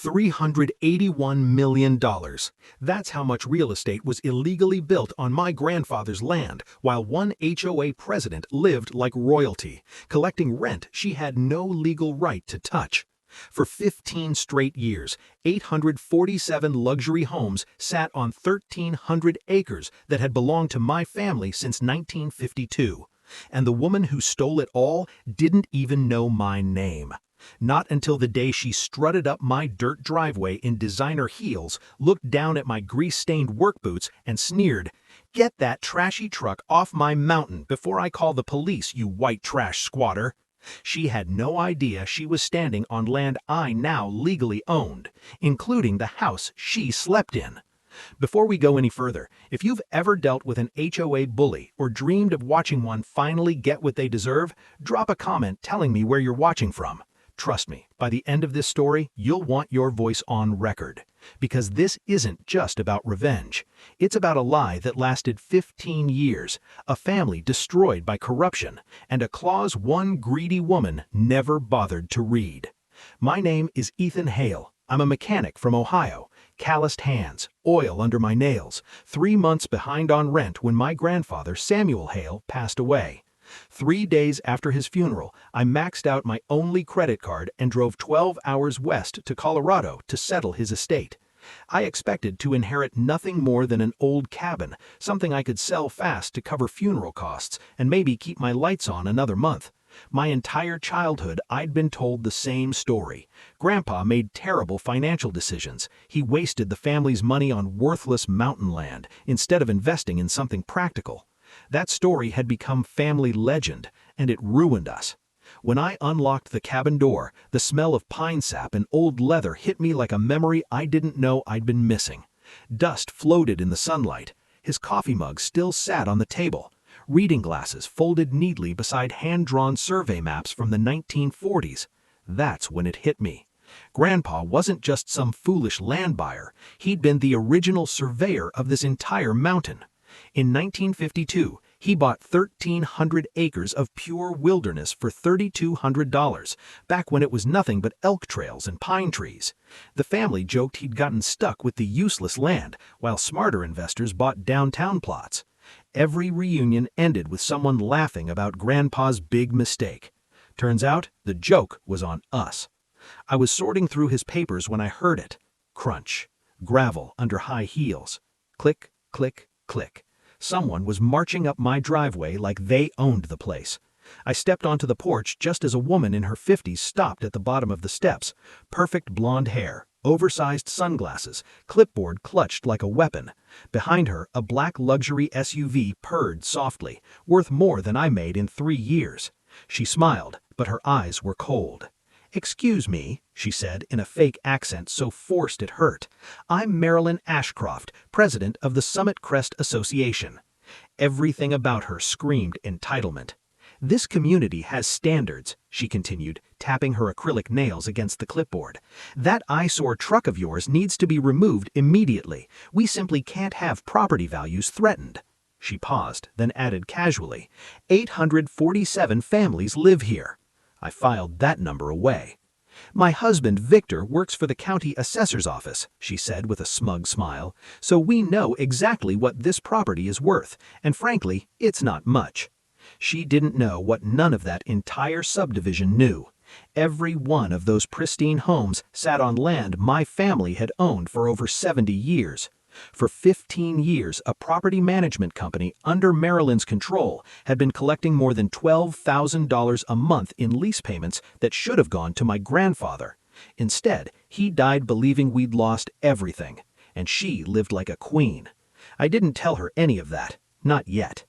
$381 million. That's how much real estate was illegally built on my grandfather's land, while one HOA president lived like royalty, collecting rent she had no legal right to touch. For 15 straight years, 847 luxury homes sat on 1,300 acres that had belonged to my family since 1952. And the woman who stole it all didn't even know my name. Not until the day she strutted up my dirt driveway in designer heels, looked down at my grease-stained work boots, and sneered, "Get that trashy truck off my mountain before I call the police, you white trash squatter." She had no idea she was standing on land I now legally owned, including the house she slept in. Before we go any further, if you've ever dealt with an HOA bully or dreamed of watching one finally get what they deserve, drop a comment telling me where you're watching from. Trust me, by the end of this story, you'll want your voice on record. Because this isn't just about revenge. It's about a lie that lasted 15 years, a family destroyed by corruption, and a clause one greedy woman never bothered to read. My name is Ethan Hale. I'm a mechanic from Ohio. Calloused hands, oil under my nails, 3 months behind on rent when my grandfather, Samuel Hale, passed away. 3 days after his funeral, I maxed out my only credit card and drove 12 hours west to Colorado to settle his estate. I expected to inherit nothing more than an old cabin, something I could sell fast to cover funeral costs and maybe keep my lights on another month. My entire childhood, I'd been told the same story. Grandpa made terrible financial decisions. He wasted the family's money on worthless mountain land instead of investing in something practical. That story had become family legend, and it ruined us. When I unlocked the cabin door, the smell of pine sap and old leather hit me like a memory I didn't know I'd been missing. Dust floated in the sunlight. His coffee mug still sat on the table. Reading glasses folded neatly beside hand-drawn survey maps from the 1940s. That's when it hit me. Grandpa wasn't just some foolish land buyer. He'd been the original surveyor of this entire mountain. In 1952, he bought 1,300 acres of pure wilderness for $3,200, back when it was nothing but elk trails and pine trees. The family joked he'd gotten stuck with the useless land, while smarter investors bought downtown plots. Every reunion ended with someone laughing about Grandpa's big mistake. Turns out, the joke was on us. I was sorting through his papers when I heard it. Crunch. Gravel under high heels. Click, click, click. Someone was marching up my driveway like they owned the place. I stepped onto the porch just as a woman in her 50s stopped at the bottom of the steps. Perfect blonde hair, oversized sunglasses, clipboard clutched like a weapon. Behind her, a black luxury SUV purred softly, worth more than I made in 3 years. She smiled, but her eyes were cold. "Excuse me," she said in a fake accent so forced it hurt. "I'm Marilyn Ashcroft, president of the Summit Crest Association." Everything about her screamed entitlement. "This community has standards," she continued, tapping her acrylic nails against the clipboard. "That eyesore truck of yours needs to be removed immediately. We simply can't have property values threatened." She paused, then added casually, "847 families live here." I filed that number away. "My husband, Victor, works for the county assessor's office," she said with a smug smile, "so we know exactly what this property is worth, and frankly, it's not much." She didn't know what none of that entire subdivision knew. Every one of those pristine homes sat on land my family had owned for over 70 years. For 15 years, a property management company under Marilyn's control had been collecting more than $12,000 a month in lease payments that should have gone to my grandfather. Instead, he died believing we'd lost everything, and she lived like a queen. I didn't tell her any of that, not yet.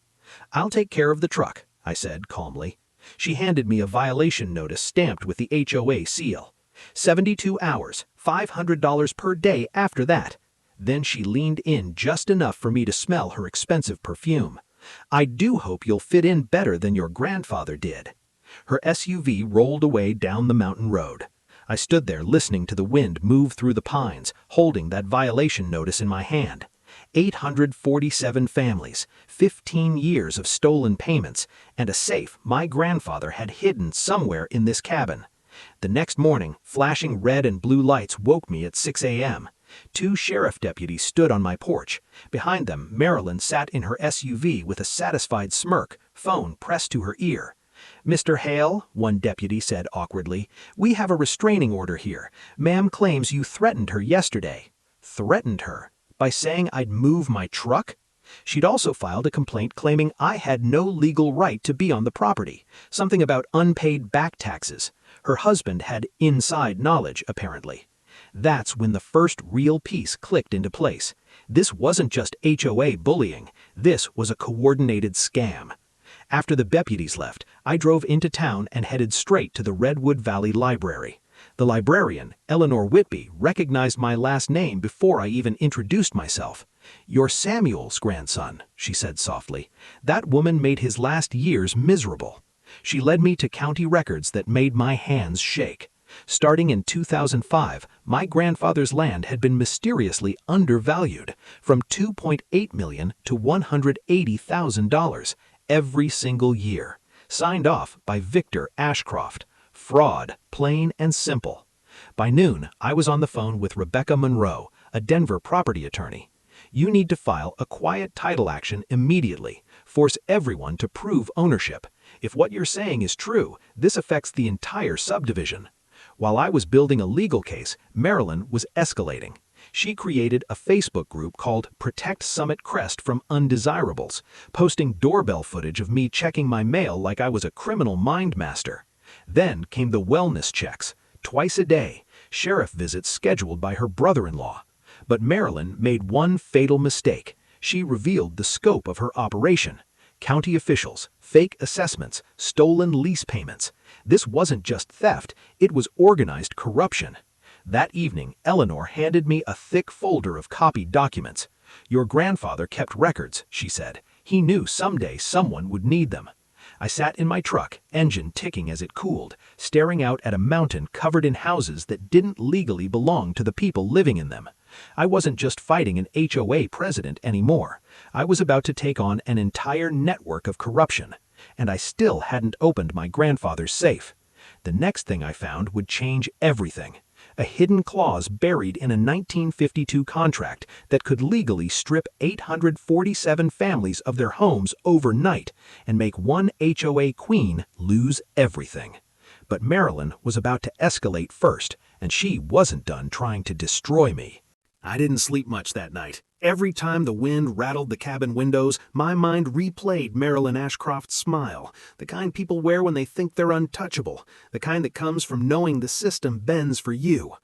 "I'll take care of the truck," I said calmly. She handed me a violation notice stamped with the HOA seal. 72 hours, $500 per day after that. Then she leaned in just enough for me to smell her expensive perfume. "I do hope you'll fit in better than your grandfather did." Her SUV rolled away down the mountain road. I stood there listening to the wind move through the pines, holding that violation notice in my hand. 847 families, 15 years of stolen payments, and a safe my grandfather had hidden somewhere in this cabin. The next morning, flashing red and blue lights woke me at 6 a.m. Two sheriff deputies stood on my porch. Behind them, Marilyn sat in her SUV with a satisfied smirk, phone pressed to her ear. "Mr. Hale," one deputy said awkwardly, "we have a restraining order here. Ma'am claims you threatened her yesterday." Threatened her? By saying I'd move my truck? She'd also filed a complaint claiming I had no legal right to be on the property, something about unpaid back taxes. Her husband had inside knowledge, apparently. That's when the first real piece clicked into place. This wasn't just HOA bullying. This was a coordinated scam. After the deputies left, I drove into town and headed straight to the Redwood Valley Library. The librarian, Eleanor Whitby, recognized my last name before I even introduced myself. "You're Samuel's grandson," she said softly. "That woman made his last years miserable." She led me to county records that made my hands shake. Starting in 2005, my grandfather's land had been mysteriously undervalued, from $2.8 million to $180,000 every single year. Signed off by Victor Ashcroft. Fraud, plain and simple. By noon, I was on the phone with Rebecca Monroe, a Denver property attorney. "You need to file a quiet title action immediately. Force everyone to prove ownership. If what you're saying is true, this affects the entire subdivision." While I was building a legal case, Marilyn was escalating. She created a Facebook group called Protect Summit Crest from Undesirables, posting doorbell footage of me checking my mail like I was a criminal mindmaster. Then came the wellness checks, twice a day, sheriff visits scheduled by her brother-in-law. But Marilyn made one fatal mistake. She revealed the scope of her operation. County officials, fake assessments, stolen lease payments. This wasn't just theft, it was organized corruption. That evening, Eleanor handed me a thick folder of copied documents. "Your grandfather kept records," she said. "He knew someday someone would need them." I sat in my truck, engine ticking as it cooled, staring out at a mountain covered in houses that didn't legally belong to the people living in them. I wasn't just fighting an HOA president anymore. I was about to take on an entire network of corruption. And I still hadn't opened my grandfather's safe. The next thing I found would change everything. A hidden clause buried in a 1952 contract that could legally strip 847 families of their homes overnight and make one HOA queen lose everything. But Marilyn was about to escalate first, and she wasn't done trying to destroy me. I didn't sleep much that night. Every time the wind rattled the cabin windows, my mind replayed Marilyn Ashcroft's smile, the kind people wear when they think they're untouchable, the kind that comes from knowing the system bends for you.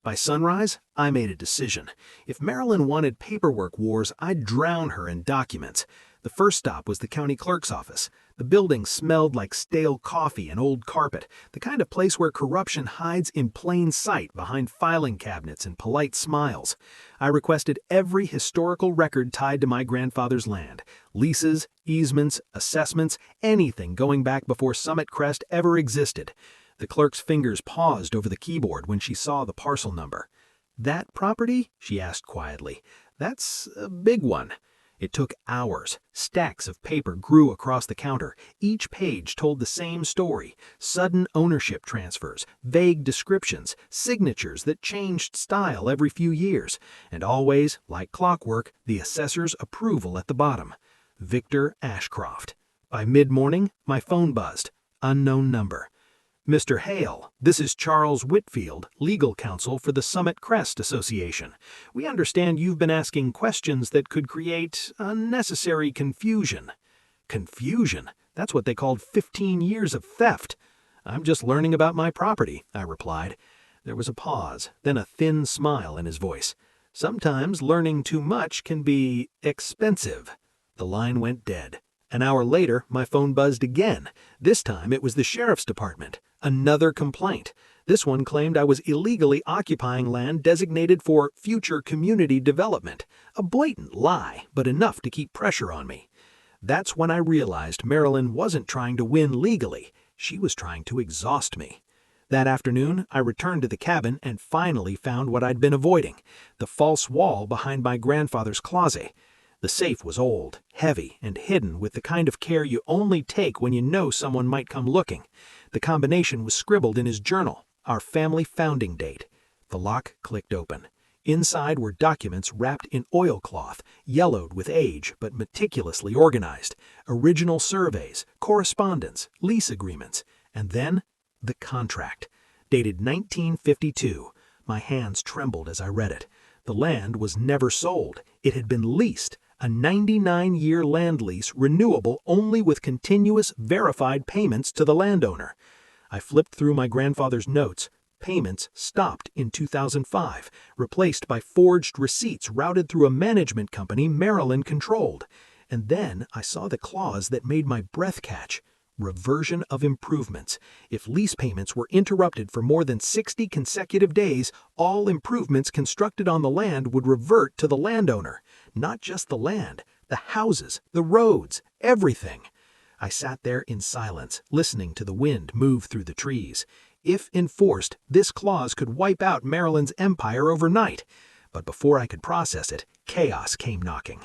By sunrise, I made a decision. If Marilyn wanted paperwork wars, I'd drown her in documents. The first stop was the county clerk's office. The building smelled like stale coffee and old carpet, the kind of place where corruption hides in plain sight behind filing cabinets and polite smiles. I requested every historical record tied to my grandfather's land. Leases, easements, assessments, anything going back before Summit Crest ever existed. The clerk's fingers paused over the keyboard when she saw the parcel number. "That property?" she asked quietly. "That's a big one." It took hours. Stacks of paper grew across the counter. Each page told the same story. Sudden ownership transfers, vague descriptions, signatures that changed style every few years, and always, like clockwork, the assessor's approval at the bottom. Victor Ashcroft. By mid-morning, my phone buzzed. Unknown number. "Mr. Hale, this is Charles Whitfield, legal counsel for the Summit Crest Association. We understand you've been asking questions that could create unnecessary confusion." Confusion? That's what they called 15 years of theft. "I'm just learning about my property," I replied. There was a pause, then a thin smile in his voice. "Sometimes learning too much can be expensive." The line went dead. An hour later, my phone buzzed again. This time it was the sheriff's department. Another complaint. This one claimed I was illegally occupying land designated for future community development. A blatant lie, but enough to keep pressure on me. That's when I realized Marilyn wasn't trying to win legally. She was trying to exhaust me. That afternoon, I returned to the cabin and finally found what I'd been avoiding, the false wall behind my grandfather's closet. The safe was old, heavy, and hidden with the kind of care you only take when you know someone might come looking. The combination was scribbled in his journal, Our family founding date. The lock clicked open. Inside were documents wrapped in oilcloth, yellowed with age but meticulously organized. Original surveys, correspondence, lease agreements, and then the contract. Dated 1952. My hands trembled as I read it. The land was never sold. It had been leased. A 99-year land lease renewable only with continuous verified payments to the landowner. I flipped through my grandfather's notes. Payments stopped in 2005, replaced by forged receipts routed through a management company Maryland controlled. And then I saw the clause that made my breath catch. Reversion of improvements. If lease payments were interrupted for more than 60 consecutive days, all improvements constructed on the land would revert to the landowner. Not just the land, the houses, the roads, everything. I sat there in silence, listening to the wind move through the trees. If enforced, this clause could wipe out Maryland's empire overnight. But before I could process it, chaos came knocking.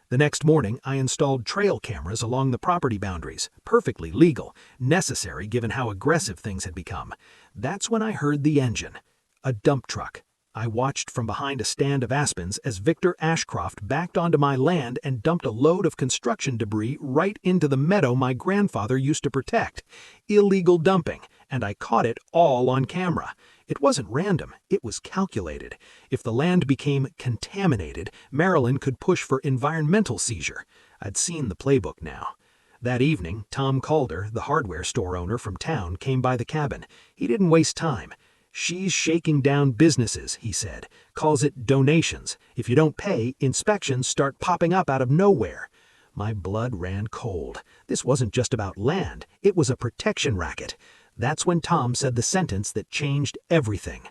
The next morning, I installed trail cameras along the property boundaries, perfectly legal, necessary given how aggressive things had become. That's when I heard the engine. A dump truck. I watched from behind a stand of aspens as Victor Ashcroft backed onto my land and dumped a load of construction debris right into the meadow my grandfather used to protect. Illegal dumping, and I caught it all on camera. It wasn't random, it was calculated. If the land became contaminated, Maryland could push for environmental seizure. I'd seen the playbook now. That evening, Tom Calder, the hardware store owner from town, came by the cabin. He didn't waste time. "She's shaking down businesses," he said. "Calls it donations. If you don't pay, inspections start popping up out of nowhere." My blood ran cold. This wasn't just about land. It was a protection racket. That's when Tom said the sentence that changed everything.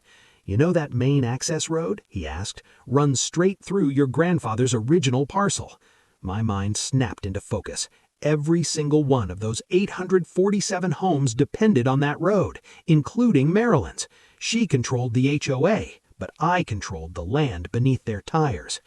"You know that main access road?" he asked. "Runs straight through your grandfather's original parcel." My mind snapped into focus. Every single one of those 847 homes depended on that road, including Maryland's. She controlled the HOA, but I controlled the land beneath their tires.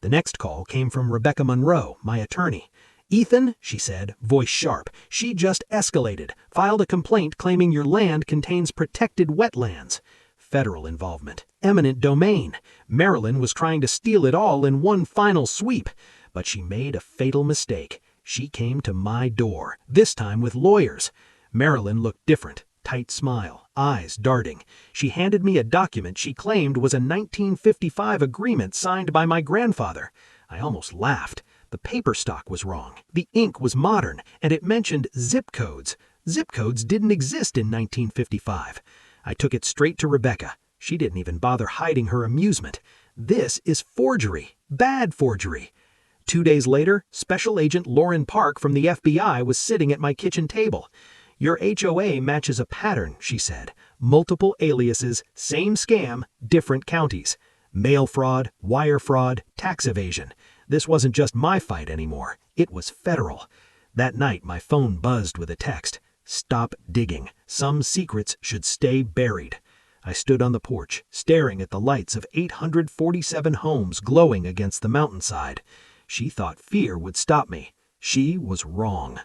The next call came from Rebecca Monroe, my attorney. "Ethan," she said, voice sharp, "she just escalated. Filed a complaint claiming your land contains protected wetlands." Federal involvement. Eminent domain. Maryland was trying to steal it all in one final sweep. But she made a fatal mistake. She came to my door, this time with lawyers. Maryland looked different. Tight smile, eyes darting. She handed me a document she claimed was a 1955 agreement signed by my grandfather. I almost laughed. The paper stock was wrong. The ink was modern, and it mentioned zip codes. Zip codes didn't exist in 1955. I took it straight to Rebecca. She didn't even bother hiding her amusement. "This is forgery. Bad forgery." 2 days later, Special Agent Lauren Park from the FBI was sitting at my kitchen table. "Your HOA matches a pattern," she said. "Multiple aliases, same scam, different counties. Mail fraud, wire fraud, tax evasion. This wasn't just my fight anymore. It was federal." That night, my phone buzzed with a text. "Stop digging. Some secrets should stay buried." I stood on the porch, staring at the lights of 847 homes glowing against the mountainside. She thought fear would stop me. She was wrong.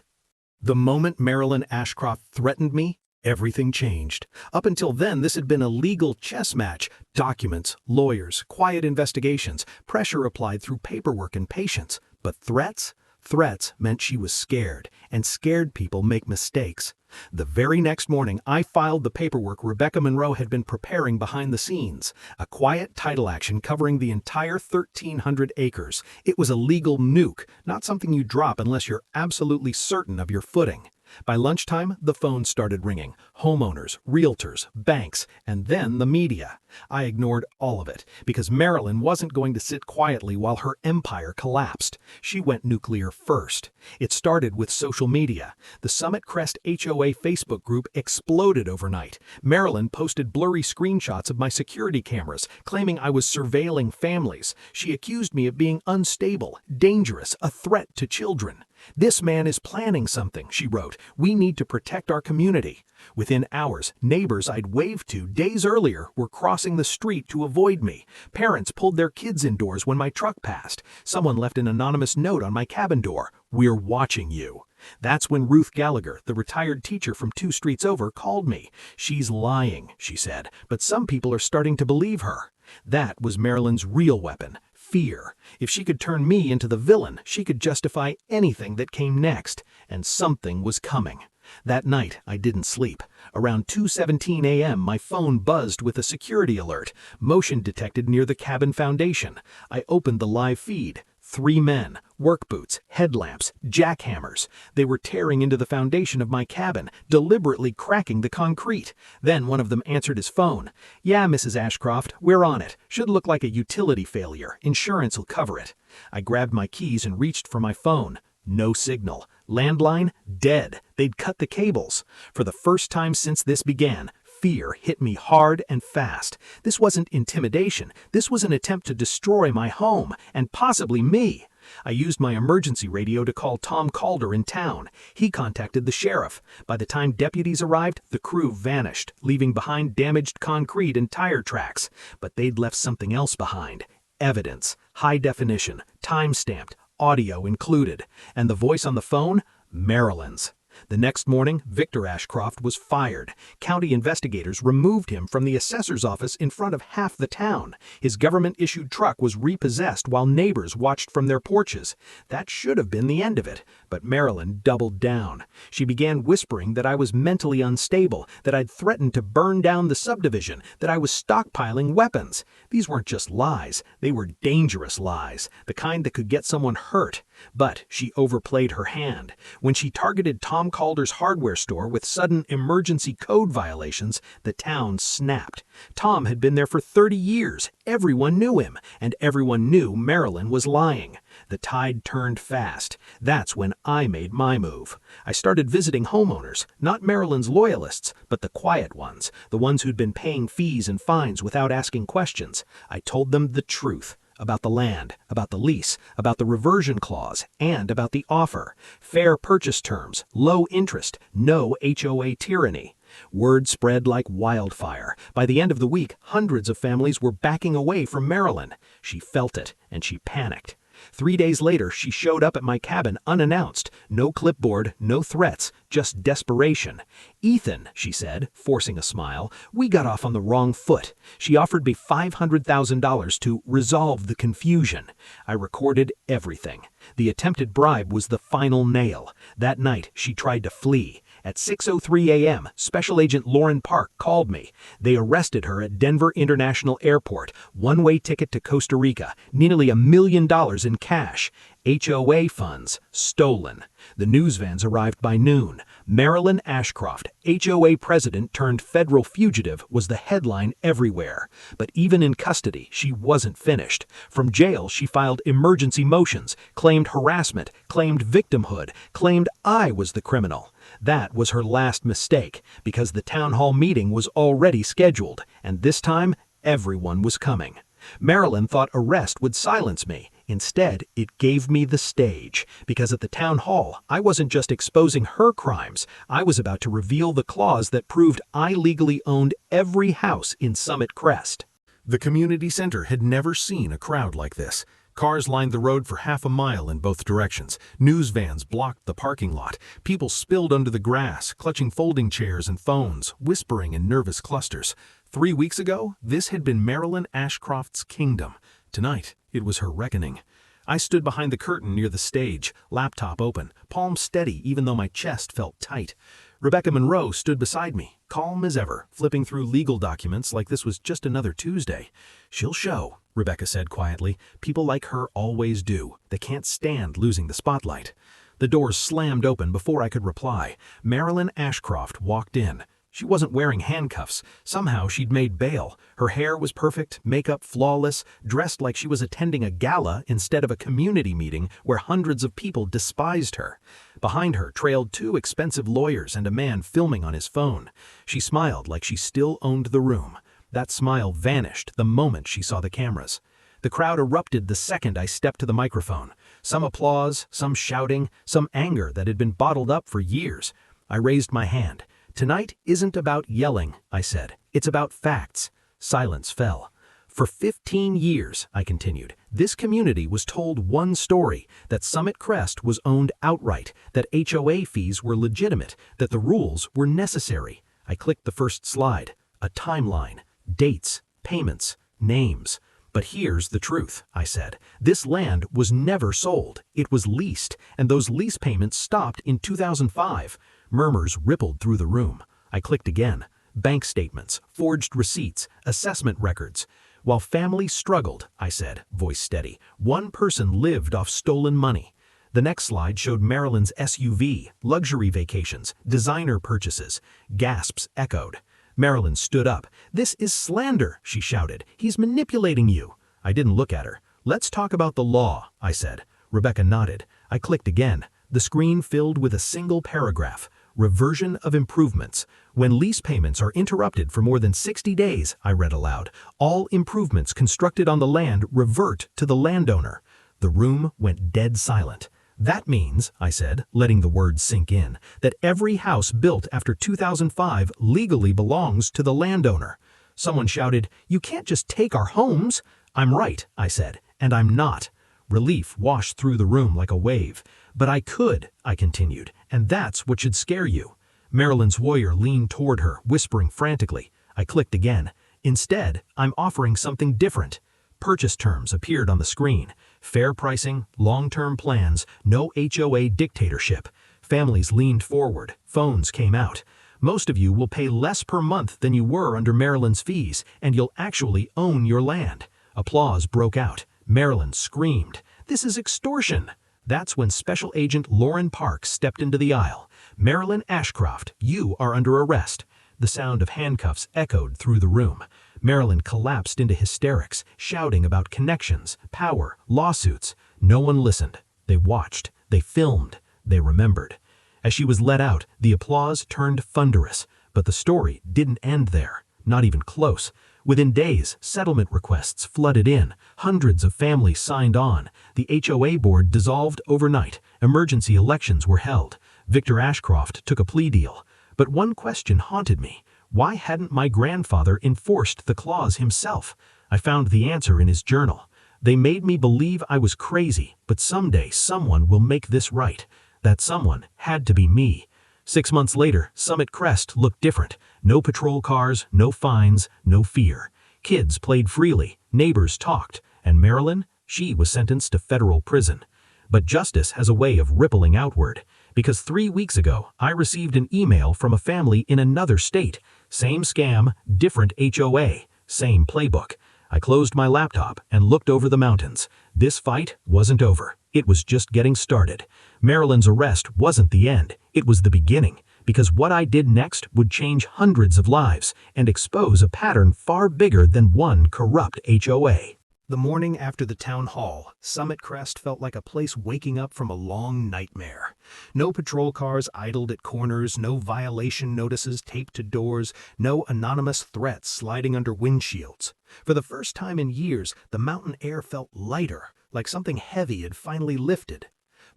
The moment Marilyn Ashcroft threatened me, everything changed. Up until then, this had been a legal chess match. Documents, lawyers, quiet investigations, pressure applied through paperwork and patience. But threats? Threats meant she was scared, and scared people make mistakes. The very next morning, I filed the paperwork Rebecca Monroe had been preparing behind the scenes. A quiet title action covering the entire 1,300 acres. It was a legal nuke, not something you drop unless you're absolutely certain of your footing. By lunchtime, the phone started ringing. Homeowners, realtors, banks, and then the media. I ignored all of it, because Marilyn wasn't going to sit quietly while her empire collapsed. She went nuclear first. It started with social media. The Summit Crest HOA Facebook group exploded overnight. Marilyn posted blurry screenshots of my security cameras, claiming I was surveilling families. She accused me of being unstable, dangerous, a threat to children. "This man is planning something," she wrote. "We need to protect our community." Within hours, neighbors I'd waved to days earlier were crossing the street to avoid me. Parents pulled their kids indoors when my truck passed. Someone left an anonymous note on my cabin door. "We're watching you." That's when Ruth Gallagher, the retired teacher from 2 streets over, called me. "She's lying," she said, "but some people are starting to believe her." That was Marilyn's real weapon, fear. If she could turn me into the villain, she could justify anything that came next, and something was coming. That night, I didn't sleep. Around 2:17 a.m., my phone buzzed with a security alert. Motion detected near the cabin foundation. I opened the live feed. 3 men, work boots, headlamps, jackhammers. They were tearing into the foundation of my cabin, deliberately cracking the concrete. Then one of them answered his phone. "Yeah, Mrs. Ashcroft, we're on it. Should look like a utility failure. Insurance will cover it." I grabbed my keys and reached for my phone. No signal. Landline, dead. They'd cut the cables. For the first time since this began, fear hit me hard and fast. This wasn't intimidation. This was an attempt to destroy my home, and possibly me. I used my emergency radio to call Tom Calder in town. He contacted the sheriff. By the time deputies arrived, the crew vanished, leaving behind damaged concrete and tire tracks. But they'd left something else behind. Evidence, high definition, time-stamped, audio included. And the voice on the phone? Marilyn's. The next morning, Victor Ashcroft was fired. County investigators removed him from the assessor's office in front of half the town. His government-issued truck was repossessed while neighbors watched from their porches. That should have been the end of it, but Marilyn doubled down. She began whispering that I was mentally unstable, that I'd threatened to burn down the subdivision, that I was stockpiling weapons. These weren't just lies, they were dangerous lies, the kind that could get someone hurt. But she overplayed her hand. When she targeted Tom Calder's hardware store with sudden emergency code violations, the town snapped. Tom had been there for 30 years. Everyone knew him, and everyone knew Marilyn was lying. The tide turned fast. That's when I made my move. I started visiting homeowners, not Marilyn's loyalists, but the quiet ones, the ones who'd been paying fees and fines without asking questions. I told them the truth. About the land, about the lease, about the reversion clause, and about the offer. Fair purchase terms, low interest, no HOA tyranny. Word spread like wildfire. By the end of the week, hundreds of families were backing away from Marilyn. She felt it, and she panicked. 3 days later, she showed up at my cabin unannounced. No clipboard, no threats, just desperation. "Ethan," she said, forcing a smile, "we got off on the wrong foot." She offered me $500,000 to resolve the confusion. I recorded everything. The attempted bribe was the final nail. That night, she tried to flee. At 6:03 a.m., Special Agent Lauren Park called me. They arrested her at Denver International Airport. One-way ticket to Costa Rica, nearly $1 million in cash. HOA funds stolen. The news vans arrived by noon. Marilyn Ashcroft, HOA president turned federal fugitive, was the headline everywhere. But even in custody, she wasn't finished. From jail, she filed emergency motions, claimed harassment, claimed victimhood, claimed I was the criminal. That was her last mistake, because the town hall meeting was already scheduled, and this time, everyone was coming. Marilyn thought arrest would silence me. Instead, it gave me the stage, because at the town hall, I wasn't just exposing her crimes, I was about to reveal the clause that proved I legally owned every house in Summit Crest. The community center had never seen a crowd like this. Cars lined the road for half a mile in both directions. News vans blocked the parking lot. People spilled under the grass, clutching folding chairs and phones, whispering in nervous clusters. 3 weeks ago, this had been Marilyn Ashcroft's kingdom. Tonight, it was her reckoning. I stood behind the curtain near the stage, laptop open, palm steady even though my chest felt tight. Rebecca Monroe stood beside me, calm as ever, flipping through legal documents like this was just another Tuesday. "She'll show," Rebecca said quietly. "People like her always do. They can't stand losing the spotlight." The doors slammed open before I could reply. Marilyn Ashcroft walked in. She wasn't wearing handcuffs. Somehow she'd made bail. Her hair was perfect, makeup flawless, dressed like she was attending a gala instead of a community meeting where hundreds of people despised her. Behind her trailed 2 expensive lawyers and a man filming on his phone. She smiled like she still owned the room. That smile vanished the moment she saw the cameras. The crowd erupted the second I stepped to the microphone. Some applause, some shouting, some anger that had been bottled up for years. I raised my hand. "Tonight isn't about yelling," I said. "It's about facts." Silence fell. "For 15 years," I continued, This community was told one story, that Summit Crest was owned outright, that HOA fees were legitimate, that the rules were necessary. I clicked the first slide. A timeline, dates, payments, names. But here's the truth, I said. This land was never sold. It was leased, and those lease payments stopped in 2005. Murmurs rippled through the room. I clicked again. Bank statements, forged receipts, assessment records. While families struggled, I said, voice steady, one person lived off stolen money. The next slide showed Marilyn's SUV, luxury vacations, designer purchases. Gasps echoed. Marilyn stood up. "This is slander," she shouted. "He's manipulating you." I didn't look at her. "Let's talk about the law," I said. Rebecca nodded. I clicked again. The screen filled with a single paragraph. Reversion of improvements. When lease payments are interrupted for more than 60 days, I read aloud, all improvements constructed on the land revert to the landowner. The room went dead silent. That means, I said, letting the words sink in, that every house built after 2005 legally belongs to the landowner. Someone shouted, "You can't just take our homes." "I'm right," I said, "and I'm not." Relief washed through the room like a wave. "But I could," I continued, "and that's what should scare you." Marilyn's lawyer leaned toward her, whispering frantically. I clicked again. "Instead, I'm offering something different." Purchase terms appeared on the screen. Fair pricing, long-term plans, no HOA dictatorship. Families leaned forward. Phones came out. "Most of you will pay less per month than you were under Marilyn's fees, and you'll actually own your land." Applause broke out. Marilyn screamed, "This is extortion!" That's when Special Agent Lauren Parks stepped into the aisle. "Marilyn Ashcroft, you are under arrest." The sound of handcuffs echoed through the room. Marilyn collapsed into hysterics, shouting about connections, power, lawsuits. No one listened. They watched. They filmed. They remembered. As she was let out, the applause turned thunderous. But the story didn't end there. Not even close. Within days, settlement requests flooded in. Hundreds of families signed on. The HOA board dissolved overnight. Emergency elections were held. Victor Ashcroft took a plea deal. But one question haunted me. Why hadn't my grandfather enforced the clause himself? I found the answer in his journal. "They made me believe I was crazy, but someday someone will make this right." That someone had to be me. 6 months later, Summit Crest looked different. No patrol cars, no fines, no fear. Kids played freely, neighbors talked, and Marilyn, she was sentenced to federal prison. But justice has a way of rippling outward. Because 3 weeks ago, I received an email from a family in another state. Same scam, different HOA, same playbook. I closed my laptop and looked over the mountains. This fight wasn't over. It was just getting started. Marilyn's arrest wasn't the end. It was the beginning. Because what I did next would change hundreds of lives and expose a pattern far bigger than one corrupt HOA. The morning after the town hall, Summit Crest felt like a place waking up from a long nightmare. No patrol cars idled at corners, no violation notices taped to doors, no anonymous threats sliding under windshields. For the first time in years, the mountain air felt lighter, like something heavy had finally lifted.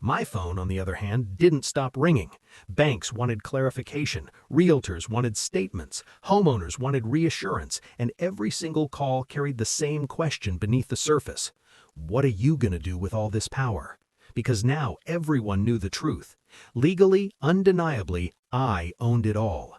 My phone, on the other hand, didn't stop ringing. Banks wanted clarification, realtors wanted statements, homeowners wanted reassurance, and every single call carried the same question beneath the surface. What are you going to do with all this power? Because now everyone knew the truth. Legally, undeniably, I owned it all.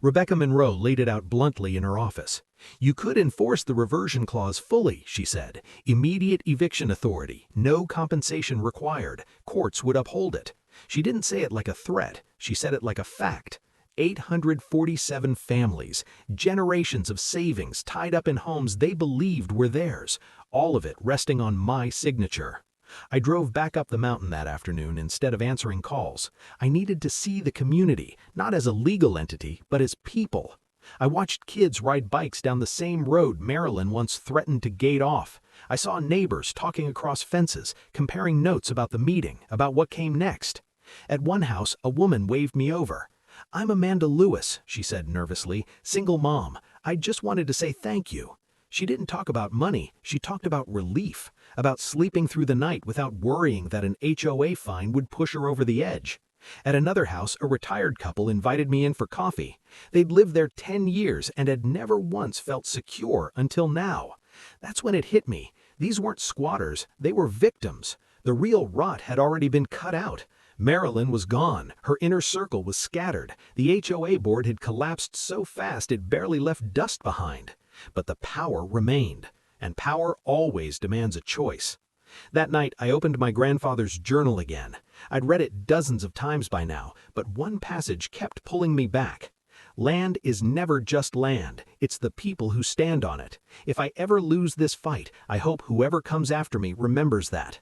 Rebecca Monroe laid it out bluntly in her office. "You could enforce the reversion clause fully," she said. "Immediate eviction authority, no compensation required. Courts would uphold it." She didn't say it like a threat. She said it like a fact. 847 families, generations of savings tied up in homes they believed were theirs, all of it resting on my signature. I drove back up the mountain that afternoon instead of answering calls. I needed to see the community, not as a legal entity, but as people. I watched kids ride bikes down the same road Marilyn once threatened to gate off. I saw neighbors talking across fences, comparing notes about the meeting, about what came next. At one house, a woman waved me over. "I'm Amanda Lewis," she said nervously, "single mom. I just wanted to say thank you." She didn't talk about money, she talked about relief, about sleeping through the night without worrying that an HOA fine would push her over the edge. At another house, a retired couple invited me in for coffee. They'd lived there 10 years and had never once felt secure until now. That's when it hit me. These weren't squatters, they were victims. The real rot had already been cut out. Marilyn was gone, her inner circle was scattered. The HOA board had collapsed so fast it barely left dust behind. But the power remained, and power always demands a choice. That night, I opened my grandfather's journal again. I'd read it dozens of times by now, but one passage kept pulling me back. Land is never just land, it's the people who stand on it. If I ever lose this fight, I hope whoever comes after me remembers that.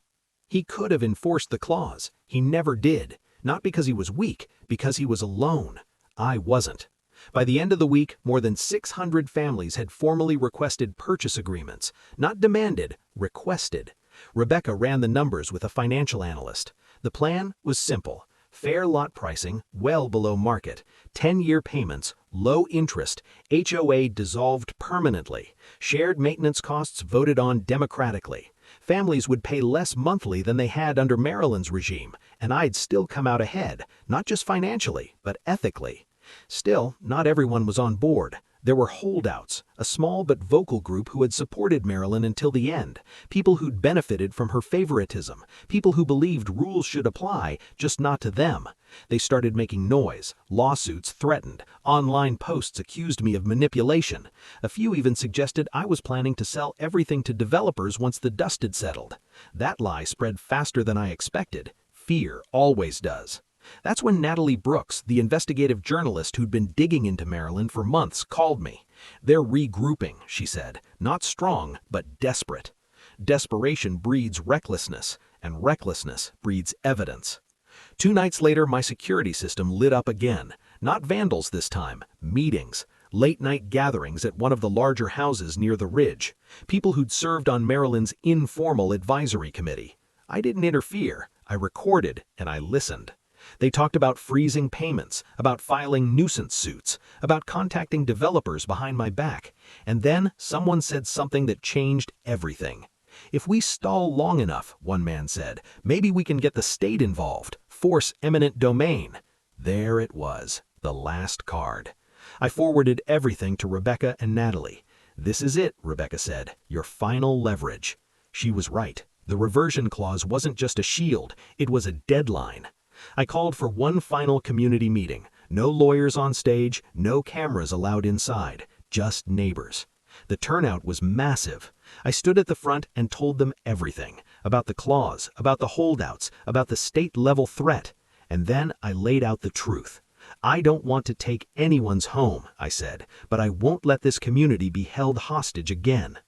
He could have enforced the clause. He never did. Not because he was weak, because he was alone. I wasn't. By the end of the week, more than 600 families had formally requested purchase agreements. Not demanded, requested. Rebecca ran the numbers with a financial analyst. The plan was simple. Fair lot pricing, well below market, 10-year payments, low interest, HOA dissolved permanently, shared maintenance costs voted on democratically. Families would pay less monthly than they had under Marilyn's regime, and I'd still come out ahead, not just financially, but ethically. Still, not everyone was on board. There were holdouts, a small but vocal group who had supported Marilyn until the end, people who'd benefited from her favoritism, people who believed rules should apply, just not to them. They started making noise, lawsuits threatened, online posts accused me of manipulation. A few even suggested I was planning to sell everything to developers once the dust had settled. That lie spread faster than I expected. Fear always does. That's when Natalie Brooks, the investigative journalist who'd been digging into Marilyn for months, called me. They're regrouping, she said. Not strong, but desperate. Desperation breeds recklessness, and recklessness breeds evidence. 2 nights later, my security system lit up again. Not vandals this time, meetings. Late-night gatherings at one of the larger houses near the Ridge. People who'd served on Marilyn's informal advisory committee. I didn't interfere. I recorded, and I listened. They talked about freezing payments, about filing nuisance suits, about contacting developers behind my back. And then someone said something that changed everything. If we stall long enough, one man said, maybe we can get the state involved, force eminent domain. There it was, the last card. I forwarded everything to Rebecca and Natalie. This is it, Rebecca said, your final leverage. She was right. The reversion clause wasn't just a shield, it was a deadline. I called for one final community meeting. No lawyers on stage, no cameras allowed inside, just neighbors. The turnout was massive. I stood at the front and told them everything, about the clause, about the holdouts, about the state-level threat. And then I laid out the truth. I don't want to take anyone's home, I said, but I won't let this community be held hostage again.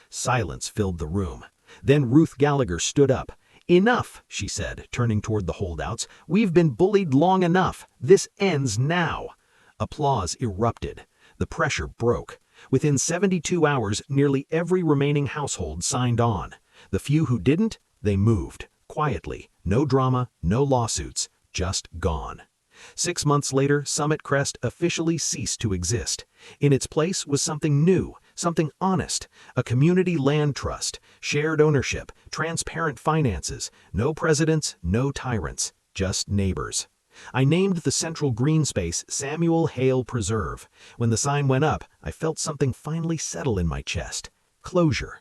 Silence filled the room. Then Ruth Gallagher stood up. Enough, she said, turning toward the holdouts. We've been bullied long enough. This ends now. Applause erupted. The pressure broke. Within 72 hours, nearly every remaining household signed on. The few who didn't, they moved. Quietly. No drama, no lawsuits. Just gone. 6 months later, Summit Crest officially ceased to exist. In its place was something new, something honest, a community land trust, shared ownership, transparent finances, no presidents, no tyrants, just neighbors. I named the central green space Samuel Hale Preserve. When the sign went up, I felt something finally settle in my chest. Closure.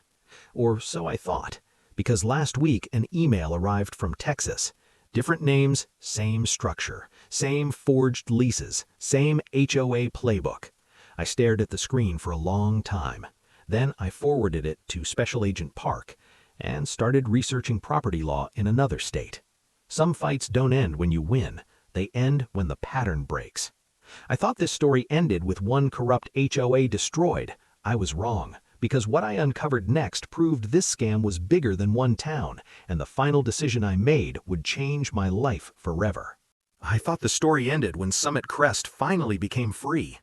Or so I thought, because last week an email arrived from Texas. Different names, same structure, same forged leases, same HOA playbook. I stared at the screen for a long time. Then I forwarded it to Special Agent Park and started researching property law in another state. Some fights don't end when you win. They end when the pattern breaks. I thought this story ended with one corrupt HOA destroyed. I was wrong, because what I uncovered next proved this scam was bigger than one town, and the final decision I made would change my life forever. I thought the story ended when Summit Crest finally became free.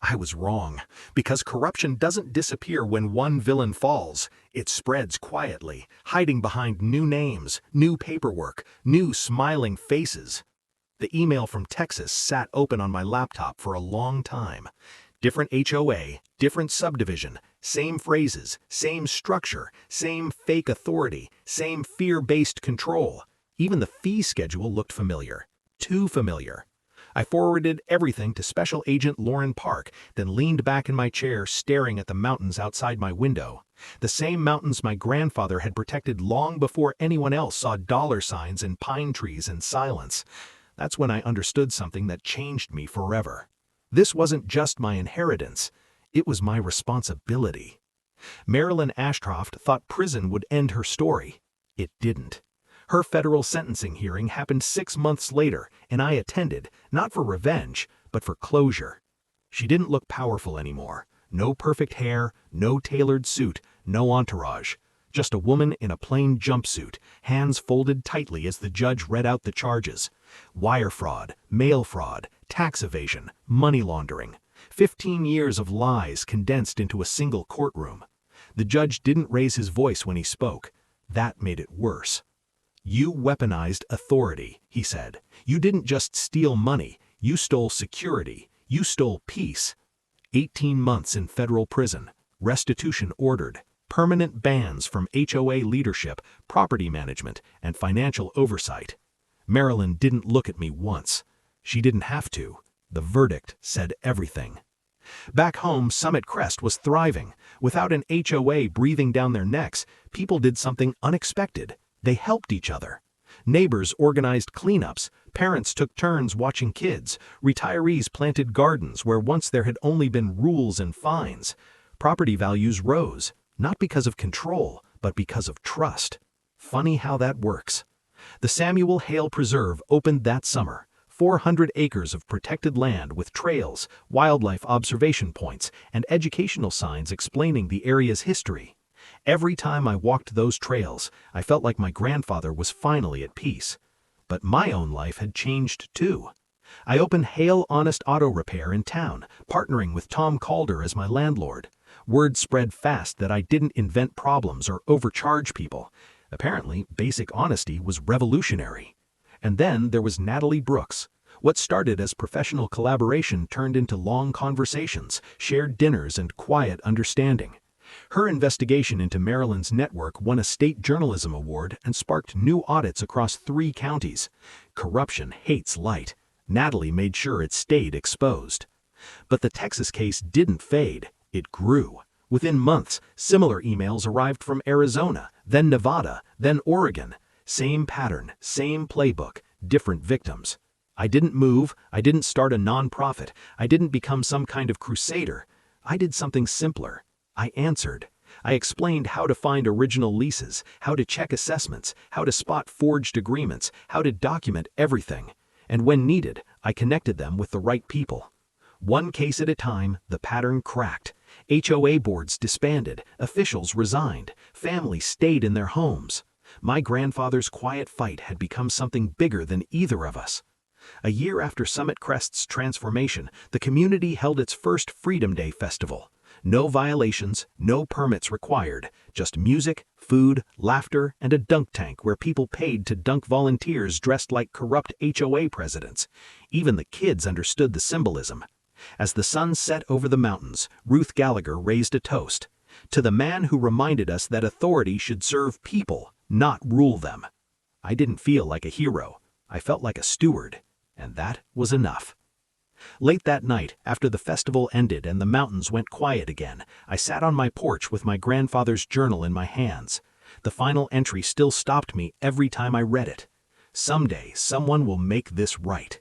I was wrong, because corruption doesn't disappear when one villain falls. It spreads quietly, hiding behind new names, new paperwork, new smiling faces. The email from Texas sat open on my laptop for a long time. Different HOA, different subdivision, same phrases, same structure, same fake authority, same fear-based control. Even the fee schedule looked familiar. Too familiar. I forwarded everything to Special Agent Lauren Park, then leaned back in my chair staring at the mountains outside my window. The same mountains my grandfather had protected long before anyone else saw dollar signs and pine trees in silence. That's when I understood something that changed me forever. This wasn't just my inheritance, it was my responsibility. Marilyn Ashcroft thought prison would end her story. It didn't. Her federal sentencing hearing happened 6 months later, and I attended, not for revenge, but for closure. She didn't look powerful anymore. No perfect hair, no tailored suit, no entourage. Just a woman in a plain jumpsuit, hands folded tightly as the judge read out the charges. Wire fraud, mail fraud, tax evasion, money laundering. 15 years of lies condensed into a single courtroom. The judge didn't raise his voice when he spoke. That made it worse. "You weaponized authority," he said. "You didn't just steal money, you stole security, you stole peace." 18 months in federal prison, restitution ordered, permanent bans from HOA leadership, property management, and financial oversight. Marilyn didn't look at me once. She didn't have to. The verdict said everything. Back home, Summit Crest was thriving. Without an HOA breathing down their necks, people did something unexpected. They helped each other. Neighbors organized cleanups, parents took turns watching kids, retirees planted gardens where once there had only been rules and fines. Property values rose, not because of control, but because of trust. Funny how that works. The Samuel Hale Preserve opened that summer. 400 acres of protected land with trails, wildlife observation points, and educational signs explaining the area's history. Every time I walked those trails, I felt like my grandfather was finally at peace. But my own life had changed too. I opened Hale Honest Auto Repair in town, partnering with Tom Calder as my landlord. Word spread fast that I didn't invent problems or overcharge people. Apparently, basic honesty was revolutionary. And then there was Natalie Brooks. What started as professional collaboration turned into long conversations, shared dinners, and quiet understanding. Her investigation into Marilyn's network won a state journalism award and sparked new audits across 3 counties. Corruption hates light. Natalie made sure it stayed exposed. But the Texas case didn't fade. It grew. Within months, similar emails arrived from Arizona, then Nevada, then Oregon. Same pattern, same playbook, different victims. I didn't move, I didn't start a nonprofit, I didn't become some kind of crusader. I did something simpler. I answered. I explained how to find original leases, how to check assessments, how to spot forged agreements, how to document everything. And when needed, I connected them with the right people. One case at a time, the pattern cracked. HOA boards disbanded, officials resigned, families stayed in their homes. My grandfather's quiet fight had become something bigger than either of us. A year after Summit Crest's transformation, the community held its first Freedom Day festival. No violations, no permits required, just music, food, laughter, and a dunk tank where people paid to dunk volunteers dressed like corrupt HOA presidents. Even the kids understood the symbolism. As the sun set over the mountains, Ruth Gallagher raised a toast. To the man who reminded us that authority should serve people, not rule them. I didn't feel like a hero. I felt like a steward, and that was enough. Late that night, after the festival ended and the mountains went quiet again, I sat on my porch with my grandfather's journal in my hands. The final entry still stopped me every time I read it. Someday, someone will make this right.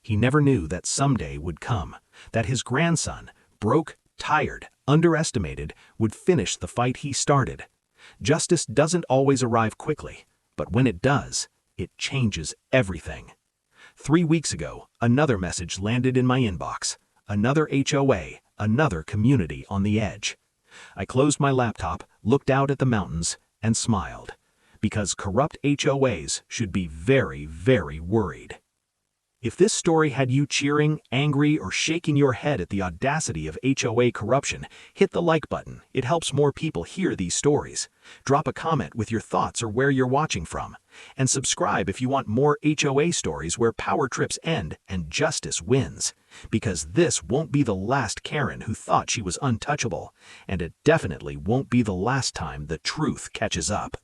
He never knew that someday would come, that his grandson, broke, tired, underestimated, would finish the fight he started. Justice doesn't always arrive quickly, but when it does, it changes everything. 3 weeks ago, another message landed in my inbox. Another HOA, another community on the edge. I closed my laptop, looked out at the mountains, and smiled. Because corrupt HOAs should be very, very worried. If this story had you cheering, angry, or shaking your head at the audacity of HOA corruption, hit the like button. It helps more people hear these stories. Drop a comment with your thoughts or where you're watching from. And subscribe if you want more HOA stories where power trips end and justice wins. Because this won't be the last Karen who thought she was untouchable. And it definitely won't be the last time the truth catches up.